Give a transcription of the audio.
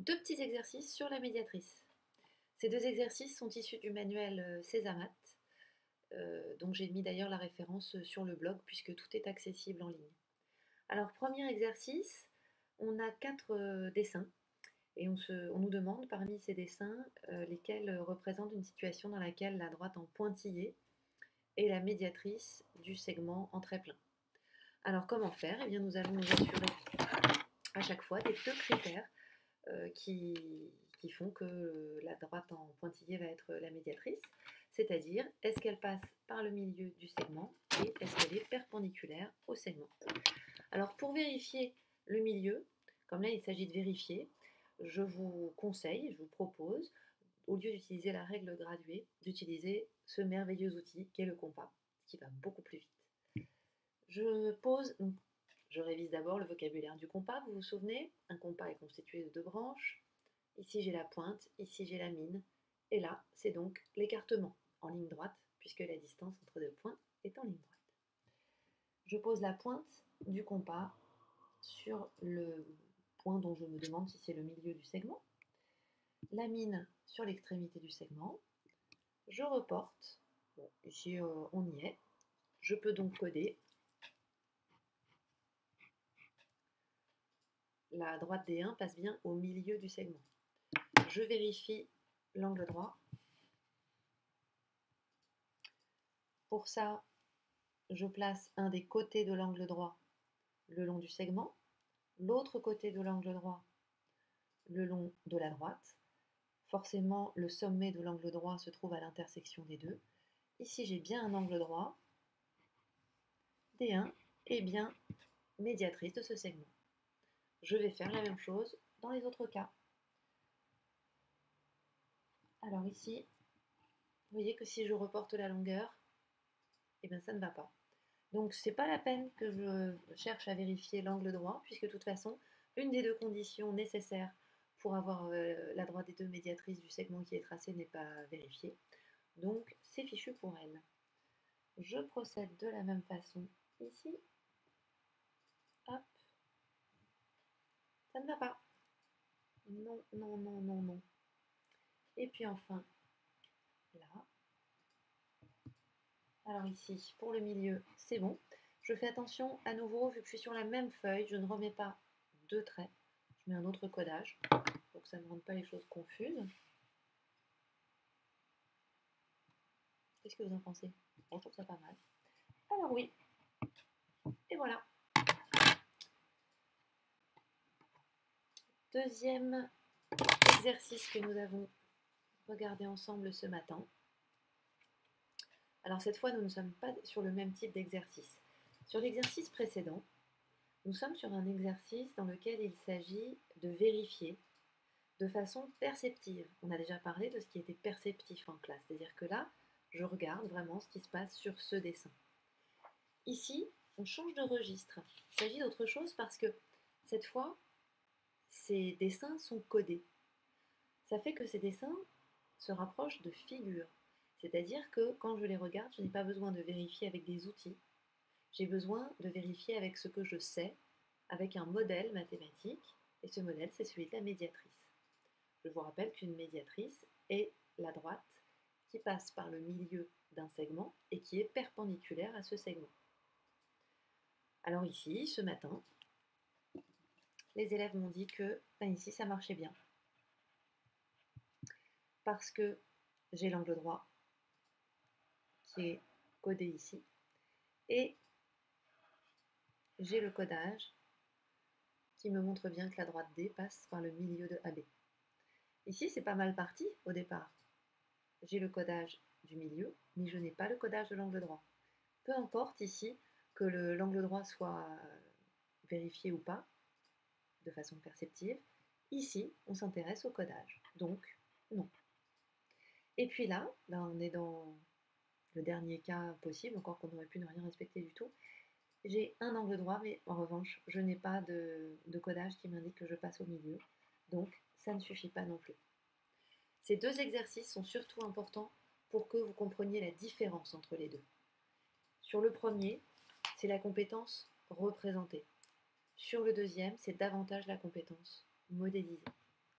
deux petits exercices sur la médiatrice. Ces deux exercices sont issus du manuel Césamat, donc j'ai mis d'ailleurs la référence sur le blog puisque tout est accessible en ligne. Alors, premier exercice, on a 4 dessins et on nous demande parmi ces dessins lesquels représentent une situation dans laquelle la droite en pointillé est la médiatrice du segment en trait plein. Alors, comment faire? Eh bien, nous allons nous assurer à chaque fois des deux critères qui font que la droite en pointillé va être la médiatrice, c'est-à-dire est-ce qu'elle passe par le milieu du segment et est-ce qu'elle est perpendiculaire au segment. Alors pour vérifier le milieu, comme là il s'agit de vérifier, je vous conseille, je vous propose, au lieu d'utiliser la règle graduée, d'utiliser ce merveilleux outil qu'est le compas, qui va beaucoup plus vite. Je révise d'abord le vocabulaire du compas, vous vous souvenez? Un compas est constitué de deux branches. Ici j'ai la pointe, ici j'ai la mine, et là c'est donc l'écartement en ligne droite, puisque la distance entre deux points est en ligne droite. Je pose la pointe du compas sur le point dont je me demande si c'est le milieu du segment, la mine sur l'extrémité du segment, je reporte, bon, ici on y est, je peux donc coder la droite D1 passe bien au milieu du segment. Je vérifie l'angle droit. Pour ça, je place un des côtés de l'angle droit le long du segment, l'autre côté de l'angle droit le long de la droite. Forcément, le sommet de l'angle droit se trouve à l'intersection des deux. Ici, j'ai bien un angle droit. D1 est bien médiatrice de ce segment. Je vais faire la même chose dans les autres cas. Alors ici, vous voyez que si je reporte la longueur, eh bien ça ne va pas. Donc c'est pas la peine que je cherche à vérifier l'angle droit, puisque de toute façon, une des deux conditions nécessaires pour avoir la droite des deux médiatrices du segment qui est tracé n'est pas vérifiée. Donc c'est fichu pour elle. Je procède de la même façon ici. Hop. Ça ne va pas. Non, non, non, non, non. Et puis enfin, là. Alors ici, pour le milieu, c'est bon. Je fais attention à nouveau, vu que je suis sur la même feuille, je ne remets pas deux traits. Je mets un autre codage pour que ça ne rende pas les choses confuses. Qu'est-ce que vous en pensez? Bon, je trouve ça pas mal. Alors oui, et voilà. Deuxième exercice que nous avons regardé ensemble ce matin. Alors cette fois, nous ne sommes pas sur le même type d'exercice. Sur l'exercice précédent, nous sommes sur un exercice dans lequel il s'agit de vérifier de façon perceptive. On a déjà parlé de ce qui était perceptif en classe, c'est-à-dire que là, je regarde vraiment ce qui se passe sur ce dessin. Ici, on change de registre. Il s'agit d'autre chose parce que cette fois, ces dessins sont codés. Ça fait que ces dessins se rapprochent de figures. C'est-à-dire que quand je les regarde, je n'ai pas besoin de vérifier avec des outils. J'ai besoin de vérifier avec ce que je sais, avec un modèle mathématique, et ce modèle, c'est celui de la médiatrice. Je vous rappelle qu'une médiatrice est la droite qui passe par le milieu d'un segment et qui est perpendiculaire à ce segment. Alors ici, ce matin, les élèves m'ont dit que ici, ça marchait bien. Parce que j'ai l'angle droit qui est codé ici et j'ai le codage qui me montre bien que la droite D passe par le milieu de AB. Ici, c'est pas mal parti au départ. J'ai le codage du milieu, mais je n'ai pas le codage de l'angle droit. Peu importe ici que l'angle droit soit vérifié ou pas, de façon perceptive, ici, on s'intéresse au codage. Donc, non. Et puis là, on est dans le dernier cas possible, encore qu'on aurait pu ne rien respecter du tout. J'ai un angle droit, mais en revanche, je n'ai pas de codage qui m'indique que je passe au milieu. Donc, ça ne suffit pas non plus. Ces deux exercices sont surtout importants pour que vous compreniez la différence entre les deux. Sur le premier, c'est la compétence représentée. Sur le deuxième, c'est davantage la compétence modélisée.